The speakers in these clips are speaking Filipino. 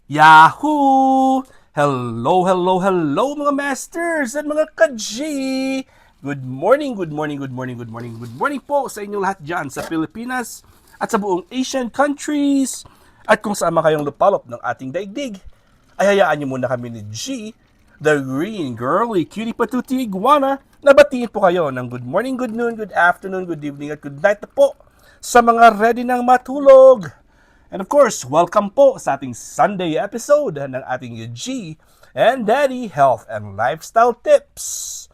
Yahoo! Hello, hello, hello mga masters at mga ka-G! Good morning, good morning, good morning, good morning, good morning po sa inyo lahat dyan sa Pilipinas at sa buong Asian countries at kung saan man kayong lupalop ng ating daigdig ay hayaan niyo muna kami ni G, the green girly cutie patuti iguana, na batiin po kayo ng good morning, good noon, good afternoon, good evening at good night na po sa mga ready ng matulog. And of course, welcome po sa ating Sunday episode ng ating G and Daddy Health and Lifestyle Tips.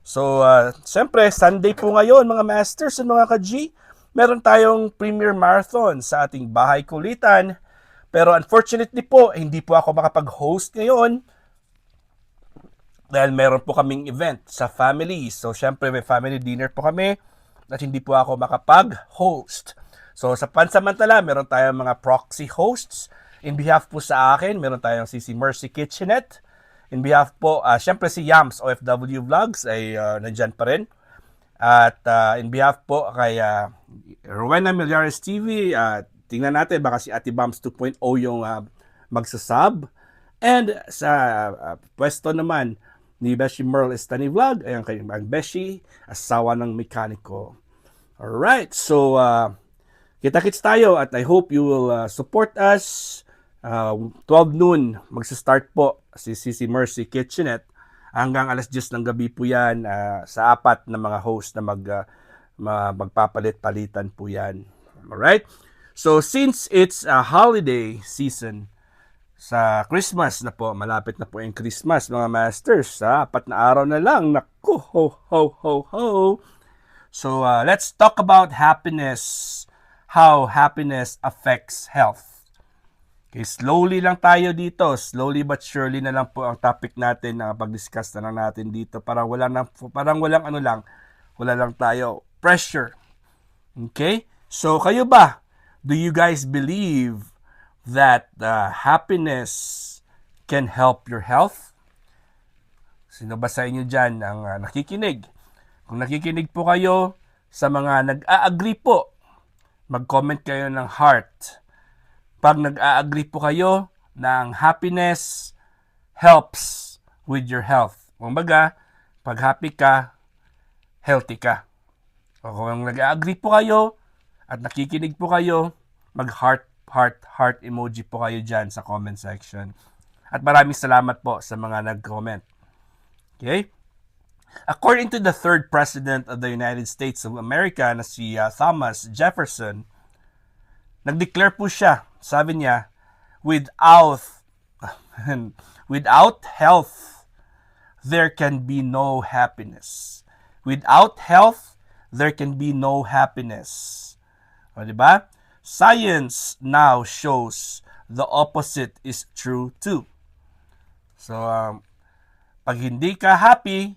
So, siyempre, Sunday po ngayon mga masters and mga ka-G. Meron tayong Premier Marathon sa ating bahay kulitan. Pero unfortunately po, hindi po ako makapag-host ngayon dahil meron po kaming event sa family. So, syempre, may family dinner po kami at hindi po ako makapag-host. So, sa pansamantala, meron tayong mga proxy hosts. In behalf po sa akin, meron tayong si Mercy Kitchenette. In behalf po, syempre si Yams OFW Vlogs ay nandyan pa rin. At in behalf po kay Rowena Millares TV, tingnan natin, baka si Ate Bams 2.0 yung magsasub. And sa pwesto naman ni Beshi Merle Estani Vlog, ayan kay Mang Beshi, asawa ng mekaniko. Alright, so kita-kits tayo at I hope you will support us. 12 noon, magsa-start po si Mercy Kitchenette. Hanggang alas 10 ng gabi po yan sa apat na mga host na magpapalit-palitan po yan. Alright? So since it's a holiday season, sa Christmas na po, malapit na po yung Christmas mga masters. Sa apat na araw na lang, naku, ho, ho, ho, ho. So let's talk about happiness, how happiness affects health. Okay, slowly lang tayo dito. Slowly but surely na lang po ang topic natin na pag-discuss na lang natin dito. Parang wala lang tayo pressure. Okay? So kayo ba? Do you guys believe that happiness can help your health? Sino ba sa inyo dyan ang nakikinig? Kung nakikinig po kayo sa mga nag-a-agree po, mag-comment kayo ng heart. Pag nag-a-agree po kayo na ang happiness helps with your health. Kumbaga, pag happy ka, healthy ka. O kung nag-a-agree po kayo at nakikinig po kayo, mag-heart, heart emoji po kayo dyan sa comment section. At maraming salamat po sa mga nag-comment. Okay? According to the third president of the United States of America na si Thomas Jefferson, nag-declare po siya, sabi niya, without health, there can be no happiness. Without health, there can be no happiness. O, diba? Science now shows the opposite is true too. So, pag hindi ka happy,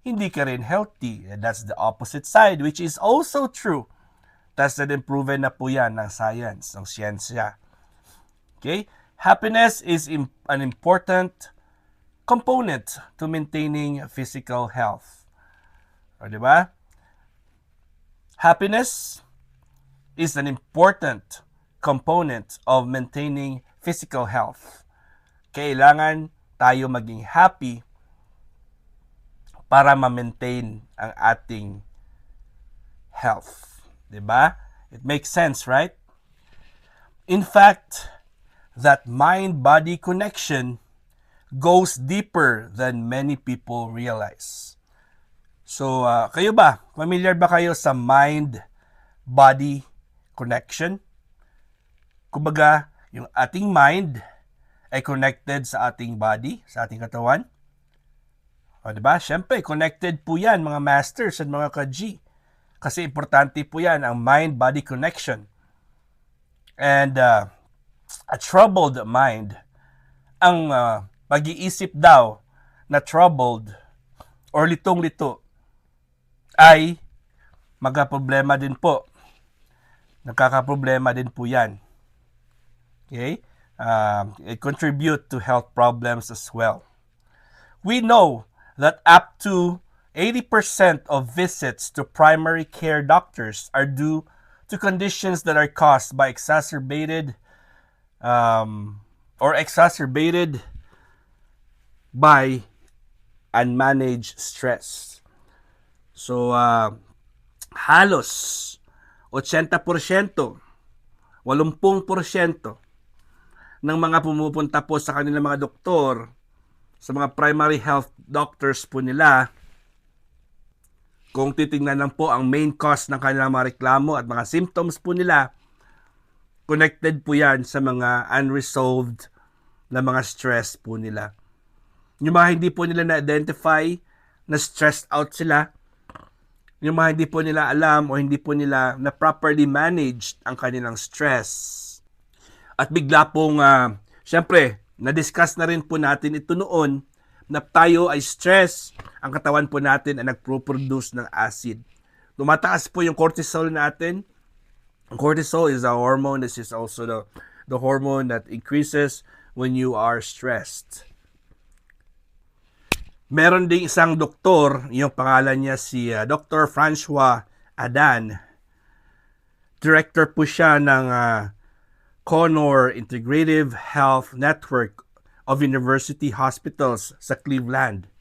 hindi ka rin healthy. And that's the opposite side, which is also true. Tested and proven na po yan ng science, ng siyensya. Okay? Happiness is an important component to maintaining physical health. O, diba? Happiness is an important component of maintaining physical health. Kailangan tayo maging happy para ma-maintain ang ating health. Diba? It makes sense, right? In fact, that mind-body connection goes deeper than many people realize. So, kayo ba? Familiar ba kayo sa mind-body connection? Kumbaga, yung ating mind ay connected sa ating body, sa ating katawan. O, diba? Siyempre, connected po yan, mga masters at mga ka-G. Kasi importante po yan, ang mind-body connection. And a troubled mind, ang pag-iisip daw na troubled or litong-lito ay magkaproblema din po. Nagkakaproblema din po yan. Okay? It contribute to health problems as well. We know that up to 80% of visits to primary care doctors are due to conditions that are caused by exacerbated or exacerbated by unmanaged stress. So, halos 80%, 80% ng mga pumupunta po sa kanilang mga doktor, sa mga primary health doctors po nila, kung titingnan lang po ang main cause ng kanilang mga reklamo at mga symptoms po nila, connected po yan sa mga unresolved na mga stress po nila. Yung mga hindi po nila na-identify na stressed out sila, yung mga hindi po nila alam o hindi po nila na properly managed ang kanilang stress. At bigla pong, syempre, na-discuss na rin po natin ito noon na tayo ay stress. Ang katawan po natin ay nagpo-produce ng acid. Tumataas po yung cortisol natin. Cortisol is a hormone. This is also the hormone that increases when you are stressed. Meron ding isang doktor, yung pangalan niya si Dr. Francois Adan. Director po siya ng Connor Integrative Health Network of University Hospitals sa Cleveland.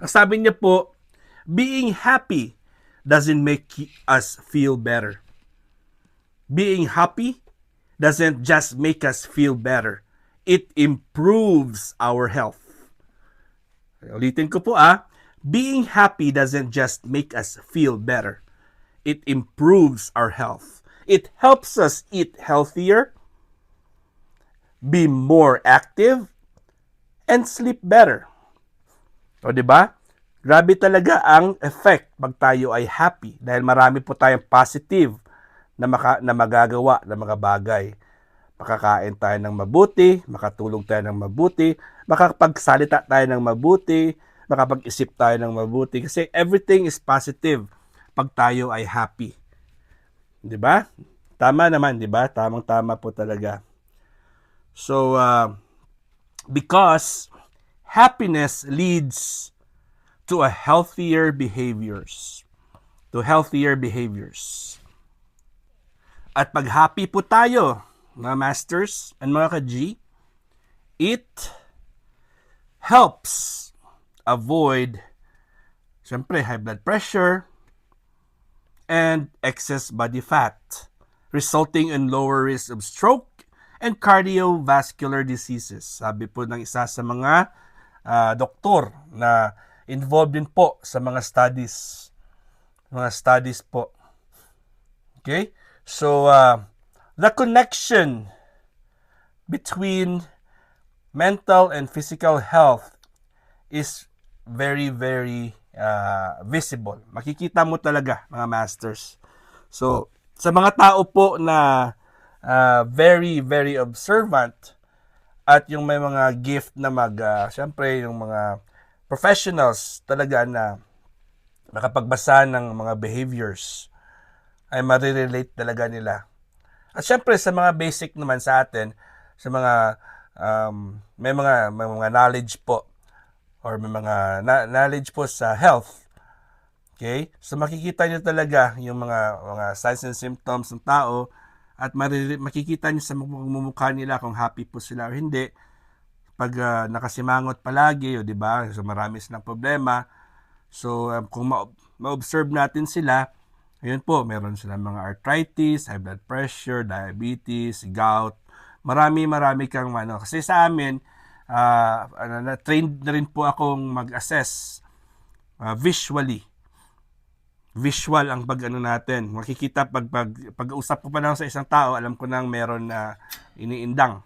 Ang sabi niya po, being happy doesn't make us feel better. Being happy doesn't just make us feel better. It improves our health. Ulitin ko po being happy doesn't just make us feel better. It improves our health. It helps us eat healthier, be more active, and sleep better. O diba? Grabe talaga ang effect pag tayo ay happy dahil marami po tayong positive na magagawa ng mga bagay. Makakain tayo ng mabuti, makatulog tayo ng mabuti, makapagsalita tayo ng mabuti, makapag-isip tayo ng mabuti. Kasi everything is positive pag tayo ay happy. Di ba? Tama naman, di ba? Tamang-tama po talaga. So, because happiness leads to a healthier behaviors. To healthier behaviors. At pag happy po tayo, mga masters and mga ka-G, it helps avoid, syempre, high blood pressure and excess body fat, resulting in lower risk of stroke and cardiovascular diseases. Sabi po ng isa sa mga doktor na involved din po sa mga studies. Mga studies po. Okay? So, the connection between mental and physical health is very, very visible. Makikita mo talaga, mga masters. So, sa mga tao po na very, very observant at yung may mga gift na syempre, yung mga professionals talaga na nakapagbasa ng mga behaviors ay marirelate talaga nila. At syempre sa mga basic naman sa atin, sa mga may mga knowledge po or may mga knowledge po sa health. Okay? So makikita niyo talaga yung mga signs and symptoms ng tao at makikita niyo sa mukha nila kung happy po sila o hindi. Pag nakasimangot palagi, o di ba? So marami silang problema. So kung ma-observe natin sila, ayun po, meron silang mga arthritis, high blood pressure, diabetes, gout. Marami kang kasi sa amin, trained na rin po akong mag-assess visually. Visual ang natin. Makikita pag-usap ko pa lang sa isang tao, alam ko nang meron na iniindang.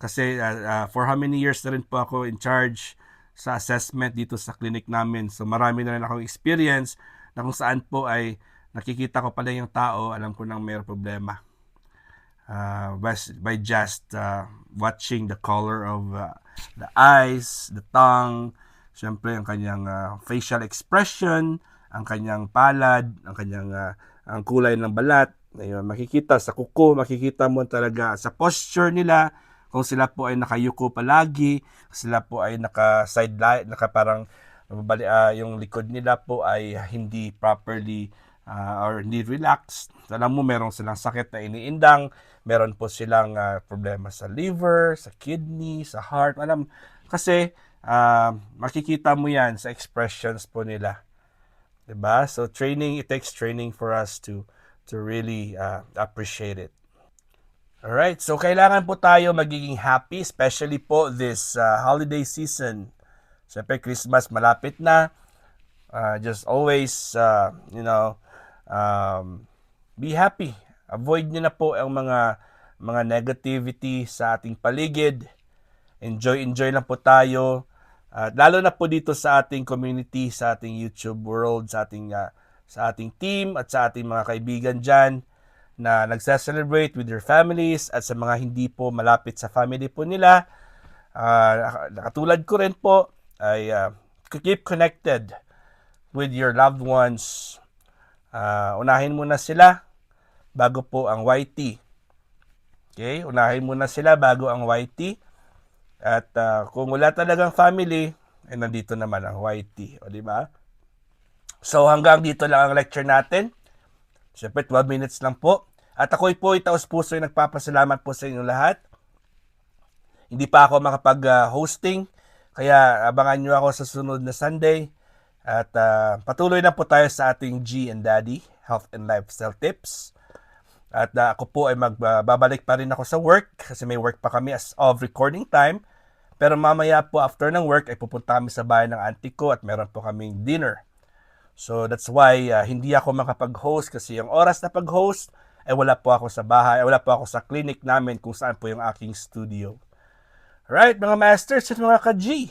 Kasi for how many years na rin po ako in charge sa assessment dito sa clinic namin. So marami na rin akong experience na kung saan po ay nakikita ko pala yung tao, alam ko nang mayroong problema. By just watching the color of the eyes, the tongue, syempre ang kanyang facial expression, ang kanyang palad, ang kanyang ang kulay ng balat. Ayun, makikita sa kuko, makikita mo talaga sa posture nila, kung sila po ay nakayuko palagi, sila po ay naka-sideline, parang yung likod nila po ay hindi properly or hindi relaxed. Alam mo, meron silang sakit na iniindang, meron po silang problema sa liver, sa kidney, sa heart. Kasi makikita mo yan sa expressions po nila. 'Di ba? So it takes training for us to really appreciate it. Alright, so kailangan po tayo magiging happy, especially po this holiday season. Siyempre, Christmas malapit na. Just always, be happy. Avoid nyo na po ang mga negativity sa ating paligid. Enjoy lang po tayo. Lalo na po dito sa ating community, sa ating YouTube world, sa ating team at sa ating mga kaibigan dyan na nagsa-celebrate with their families at sa mga hindi po malapit sa family po nila. Katulad ko rin po ay keep connected with your loved ones. Unahin muna sila bago po ang YT. Okay? Unahin muna sila bago ang YT. At kung wala talagang family, ay nandito naman ang YT. O, di ba? So, hanggang dito lang ang lecture natin. Siyempre, 12 minutes lang po. At ako'y po taos-puso yung nagpapasalamat po sa inyo lahat. Hindi pa ako makapag-hosting, kaya abangan nyo ako sa sunod na Sunday. At patuloy na po tayo sa ating G and Daddy, Health and Lifestyle Tips. At ako po ay babalik pa rin ako sa work kasi may work pa kami as of recording time. Pero mamaya po after ng work ay pupunta kami sa bahay ng auntie ko at meron po kaming dinner. So that's why hindi ako makapag-host kasi yung oras na pag-host ay wala po ako sa bahay, wala po ako sa clinic namin kung saan po yung aking studio. Alright, mga masters at mga ka-G,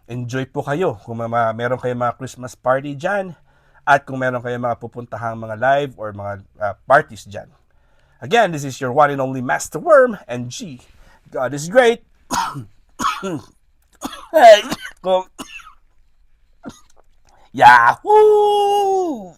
enjoy po kayo kung meron kayong mga Christmas party dyan at kung meron kayong mga pupuntahang mga live or mga parties dyan. Again, this is your one and only Master Worm and G. God is great. Hey, Yahoo!